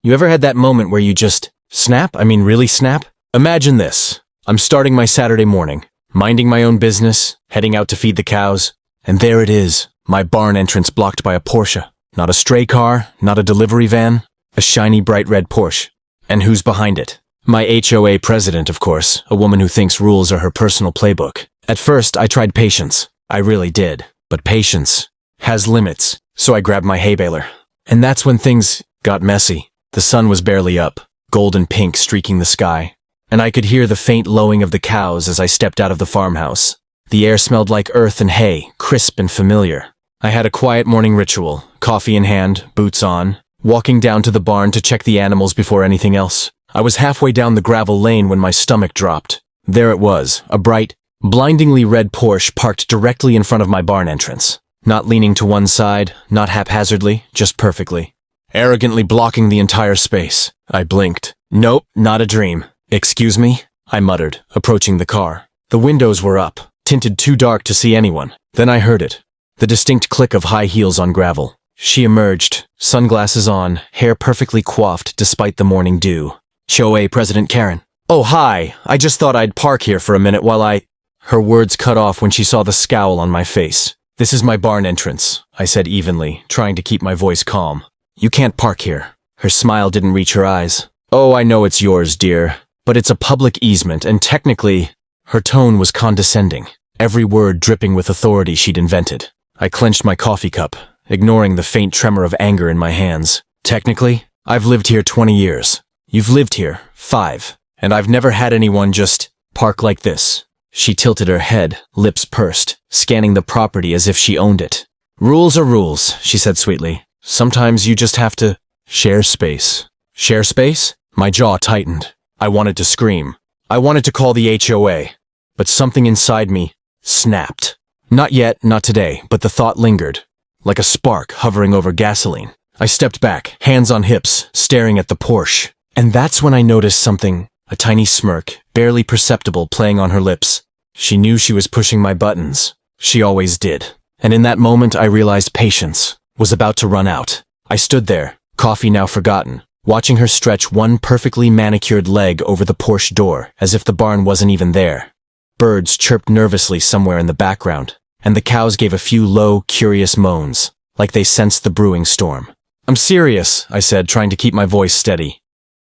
You ever had that moment where you just snap? I mean, really snap? Imagine this. I'm starting my Saturday morning, minding my own business, heading out to feed the cows, and there it is, my barn entrance blocked by a Porsche. Not a stray car, not a delivery van, a shiny bright red Porsche. And who's behind it? My HOA president, of course, a woman who thinks rules are her personal playbook. At first, I tried patience. I really did. But patience has limits, so I grabbed my hay baler. And that's when things got messy. The sun was barely up, golden pink streaking the sky, and I could hear the faint lowing of the cows as I stepped out of the farmhouse. The air smelled like earth and hay, crisp and familiar. I had a quiet morning ritual, coffee in hand, boots on, walking down to the barn to check the animals before anything else. I was halfway down the gravel lane when my stomach dropped. There it was, a bright, blindingly red Porsche parked directly in front of my barn entrance. Not leaning to one side, not haphazardly, just perfectly. Arrogantly blocking the entire space. I blinked. Nope, not a dream. Excuse me? I muttered, approaching the car. The windows were up, tinted too dark to see anyone. Then I heard it. The distinct click of high heels on gravel. She emerged, sunglasses on, hair perfectly coiffed despite the morning dew. HOA President Karen. Oh, hi. I just thought I'd park here for a minute while I... Her words cut off when she saw the scowl on my face. This is my barn entrance, I said evenly, trying to keep my voice calm. You can't park here. Her smile didn't reach her eyes. Oh, I know it's yours, dear, but it's a public easement, and technically... Her tone was condescending, every word dripping with authority she'd invented. I clenched my coffee cup, ignoring the faint tremor of anger in my hands. Technically, I've lived here 20 years. You've lived here 5, and I've never had anyone just park like this. She tilted her head, lips pursed, scanning the property as if she owned it. Rules are rules, she said sweetly. Sometimes you just have to share space. Share space? My jaw tightened. I wanted to scream. I wanted to call the HOA, but something inside me snapped. Not yet, not today, but the thought lingered, like a spark hovering over gasoline. I stepped back, hands on hips, staring at the Porsche. And that's when I noticed something, a tiny smirk, barely perceptible, playing on her lips. She knew she was pushing my buttons. She always did. And in that moment, I realized patience was about to run out. I stood there, coffee now forgotten, watching her stretch one perfectly manicured leg over the Porsche door, as if the barn wasn't even there. Birds chirped nervously somewhere in the background, and the cows gave a few low, curious moans, like they sensed the brewing storm. I'm serious, I said, trying to keep my voice steady.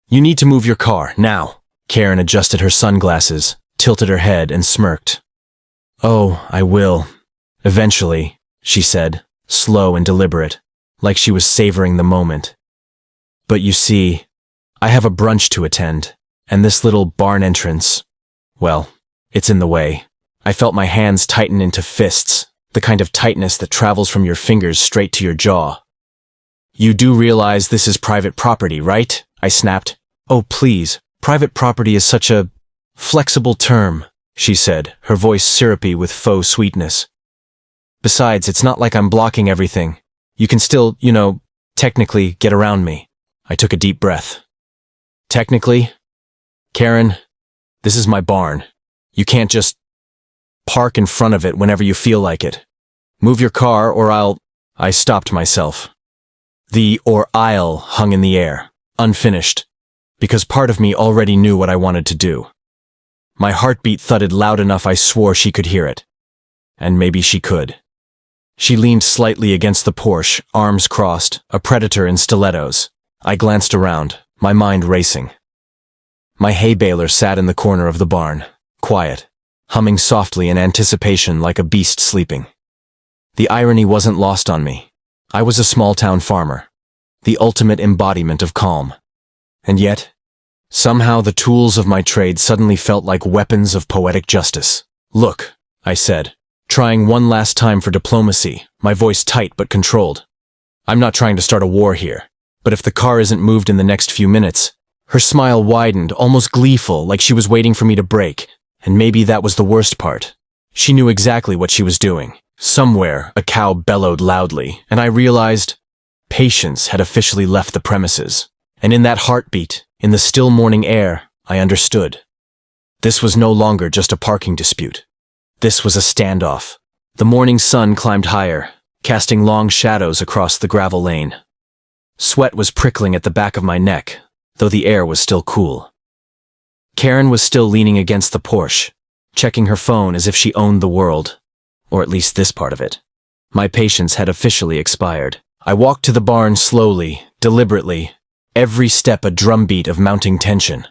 You need to move your car, now. Karen adjusted her sunglasses, tilted her head, and smirked. Oh, I will. Eventually, she said, slow and deliberate, like she was savoring the moment. But you see, I have a brunch to attend, and this little barn entrance, well, it's in the way. I felt my hands tighten into fists, the kind of tightness that travels from your fingers straight to your jaw. You do realize this is private property, right? I snapped. Oh, please, private property is such a flexible term, she said, her voice syrupy with faux sweetness. Besides, it's not like I'm blocking everything. You can still, technically get around me. I took a deep breath. Technically? Karen, this is my barn. You can't just park in front of it whenever you feel like it. Move your car or I'll... I stopped myself. The or I'll hung in the air, unfinished, because part of me already knew what I wanted to do. My heartbeat thudded loud enough I swore she could hear it. And maybe she could. She leaned slightly against the Porsche, arms crossed, a predator in stilettos. I glanced around, my mind racing. My hay baler sat in the corner of the barn, quiet, humming softly in anticipation like a beast sleeping. The irony wasn't lost on me. I was a small-town farmer, the ultimate embodiment of calm. And yet, somehow the tools of my trade suddenly felt like weapons of poetic justice. Look, I said, trying one last time for diplomacy, my voice tight but controlled. I'm not trying to start a war here, but if the car isn't moved in the next few minutes... Her smile widened, almost gleeful, like she was waiting for me to break, and maybe that was the worst part. She knew exactly what she was doing. Somewhere, a cow bellowed loudly, and I realized patience had officially left the premises. And in that heartbeat, in the still morning air, I understood. This was no longer just a parking dispute. This was a standoff. The morning sun climbed higher, casting long shadows across the gravel lane. Sweat was prickling at the back of my neck, though the air was still cool. Karen was still leaning against the Porsche, checking her phone as if she owned the world, or at least this part of it. My patience had officially expired. I walked to the barn slowly, deliberately, every step a drumbeat of mounting tension.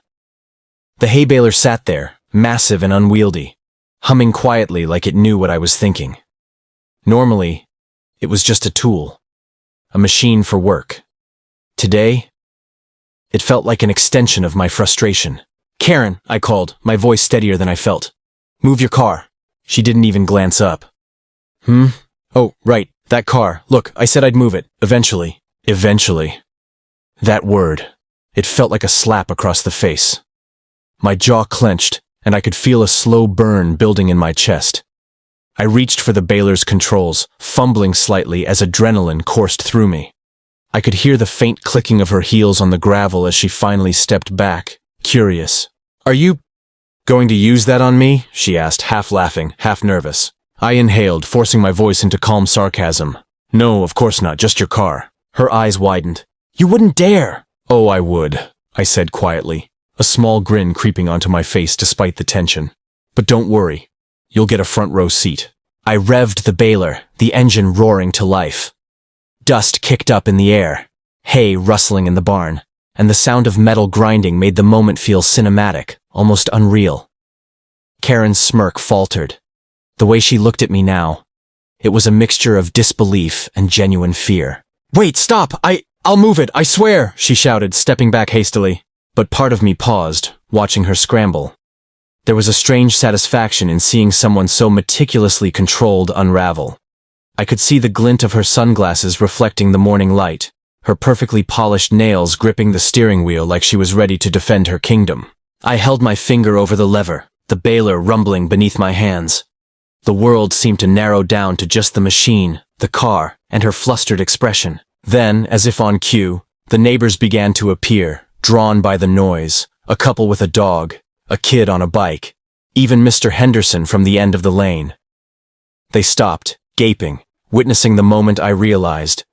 The hay baler sat there, massive and unwieldy, humming quietly like it knew what I was thinking. Normally, it was just a tool, a machine for work. Today, it felt like an extension of my frustration. "Karen," I called, my voice steadier than I felt. "Move your car." She didn't even glance up. Oh, right, that car. Look, I said I'd move it, eventually. Eventually. That word. It felt like a slap across the face. My jaw clenched, and I could feel a slow burn building in my chest. I reached for the baler's controls, fumbling slightly as adrenaline coursed through me. I could hear the faint clicking of her heels on the gravel as she finally stepped back, curious. "Are you going to use that on me?" she asked, half laughing, half nervous. I inhaled, forcing my voice into calm sarcasm. "No, of course not, just your car." Her eyes widened. "You wouldn't dare!" "Oh, I would," I said quietly, a small grin creeping onto my face despite the tension. "But don't worry, you'll get a front row seat." I revved the baler, the engine roaring to life. Dust kicked up in the air, hay rustling in the barn, and the sound of metal grinding made the moment feel cinematic, almost unreal. Karen's smirk faltered. The way she looked at me now, it was a mixture of disbelief and genuine fear. "Wait, stop! I'll move it, I swear!" she shouted, stepping back hastily. But part of me paused, watching her scramble. There was a strange satisfaction in seeing someone so meticulously controlled unravel. I could see the glint of her sunglasses reflecting the morning light, her perfectly polished nails gripping the steering wheel like she was ready to defend her kingdom. I held my finger over the lever, the baler rumbling beneath my hands. The world seemed to narrow down to just the machine, the car, and her flustered expression. Then, as if on cue, the neighbors began to appear, drawn by the noise, a couple with a dog, a kid on a bike, even Mr. Henderson from the end of the lane. They stopped, gaping, witnessing the moment I realized.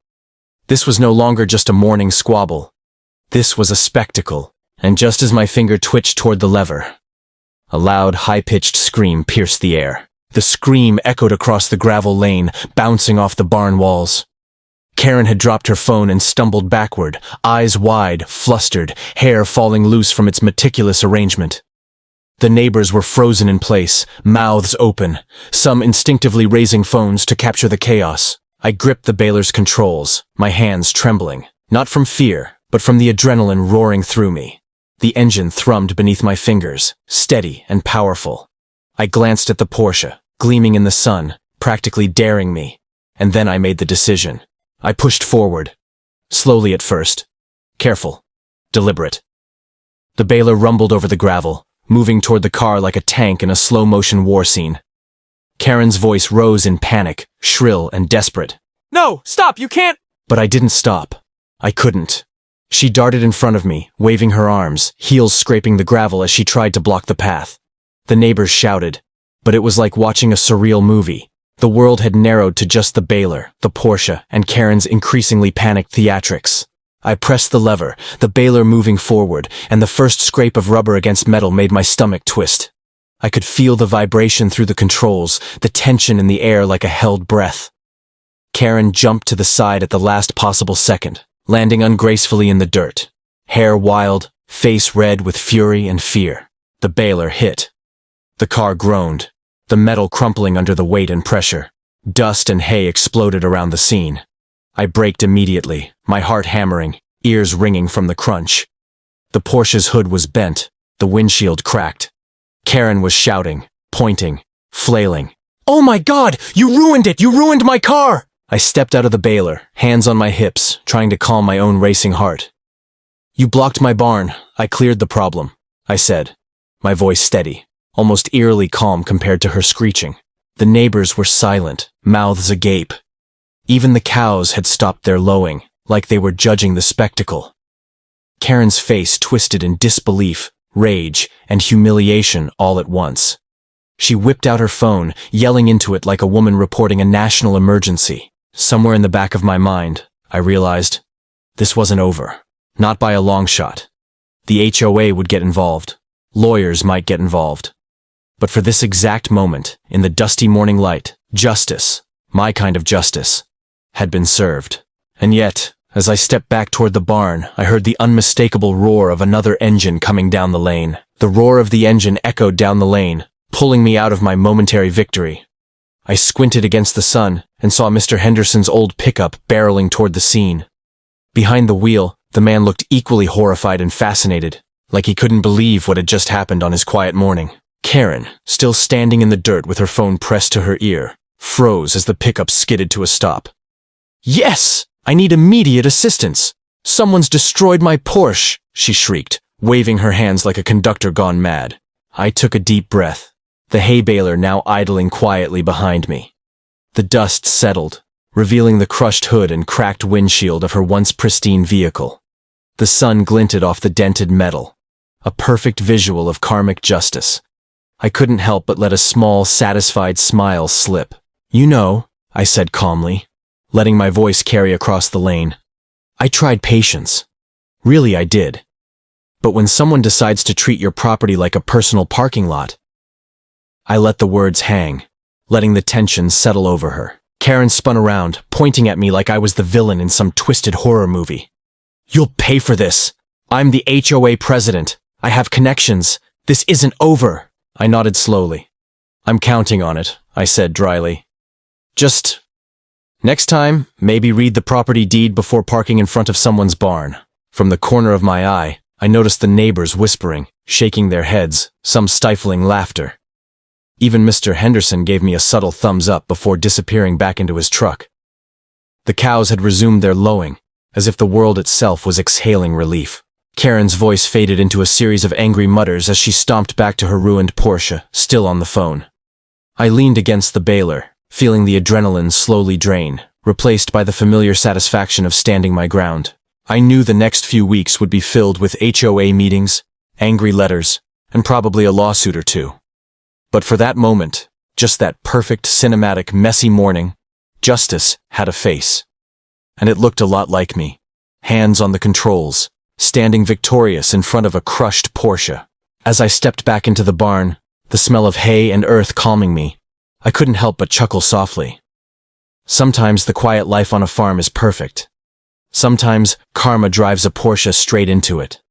This was no longer just a morning squabble. This was a spectacle, and just as my finger twitched toward the lever, a loud, high-pitched scream pierced the air. The scream echoed across the gravel lane, bouncing off the barn walls. Karen had dropped her phone and stumbled backward, eyes wide, flustered, hair falling loose from its meticulous arrangement. The neighbors were frozen in place, mouths open, some instinctively raising phones to capture the chaos. I gripped the baler's controls, my hands trembling, not from fear, but from the adrenaline roaring through me. The engine thrummed beneath my fingers, steady and powerful. I glanced at the Porsche, gleaming in the sun, practically daring me, and then I made the decision. I pushed forward, slowly at first, careful, deliberate. The baler rumbled over the gravel, moving toward the car like a tank in a slow-motion war scene. Karen's voice rose in panic, shrill and desperate. "No, stop, you can't!" But I didn't stop. I couldn't. She darted in front of me, waving her arms, heels scraping the gravel as she tried to block the path. The neighbors shouted, but it was like watching a surreal movie. The world had narrowed to just the baler, the Porsche, and Karen's increasingly panicked theatrics. I pressed the lever, the baler moving forward, and the first scrape of rubber against metal made my stomach twist. I could feel the vibration through the controls, the tension in the air like a held breath. Karen jumped to the side at the last possible second, landing ungracefully in the dirt. Hair wild, face red with fury and fear. The baler hit. The car groaned, the metal crumpling under the weight and pressure. Dust and hay exploded around the scene. I braked immediately, my heart hammering, ears ringing from the crunch. The Porsche's hood was bent, the windshield cracked. Karen was shouting, pointing, flailing. "Oh my God! You ruined it! You ruined my car!" I stepped out of the baler, hands on my hips, trying to calm my own racing heart. "You blocked my barn. I cleared the problem," I said, my voice steady, almost eerily calm compared to her screeching. The neighbors were silent, mouths agape. Even the cows had stopped their lowing, like they were judging the spectacle. Karen's face twisted in disbelief, rage, and humiliation all at once. She whipped out her phone, yelling into it like a woman reporting a national emergency. Somewhere in the back of my mind, I realized, This wasn't over. Not by a long shot. The HOA would get involved. Lawyers might get involved. But for this exact moment, in the dusty morning light, justice, my kind of justice, had been served. And yet, as I stepped back toward the barn, I heard the unmistakable roar of another engine coming down the lane. The roar of the engine echoed down the lane, pulling me out of my momentary victory. I squinted against the sun and saw Mr. Henderson's old pickup barreling toward the scene. Behind the wheel, the man looked equally horrified and fascinated, like he couldn't believe what had just happened on his quiet morning. Karen, still standing in the dirt with her phone pressed to her ear, froze as the pickup skidded to a stop. "Yes! I need immediate assistance! Someone's destroyed my Porsche!" she shrieked, waving her hands like a conductor gone mad. I took a deep breath, the hay baler now idling quietly behind me. The dust settled, revealing the crushed hood and cracked windshield of her once pristine vehicle. The sun glinted off the dented metal, a perfect visual of karmic justice. I couldn't help but let a small, satisfied smile slip. "You know," I said calmly, letting my voice carry across the lane. "I tried patience. Really, I did. But when someone decides to treat your property like a personal parking lot..." I let the words hang, letting the tension settle over her. Karen spun around, pointing at me like I was the villain in some twisted horror movie. "You'll pay for this. I'm the HOA president. I have connections. This isn't over." I nodded slowly. "I'm counting on it," I said dryly. "Just next time, maybe read the property deed before parking in front of someone's barn." From the corner of my eye, I noticed the neighbors whispering, shaking their heads, some stifling laughter. Even Mr. Henderson gave me a subtle thumbs up before disappearing back into his truck. The cows had resumed their lowing, as if the world itself was exhaling relief. Karen's voice faded into a series of angry mutters as she stomped back to her ruined Porsche, still on the phone. I leaned against the baler, feeling the adrenaline slowly drain, replaced by the familiar satisfaction of standing my ground. I knew the next few weeks would be filled with HOA meetings, angry letters, and probably a lawsuit or two. But for that moment, just that perfect, cinematic, messy morning, justice had a face. And it looked a lot like me, hands on the controls, standing victorious in front of a crushed Porsche. As I stepped back into the barn, the smell of hay and earth calming me, I couldn't help but chuckle softly. Sometimes the quiet life on a farm is perfect. Sometimes karma drives a Porsche straight into it.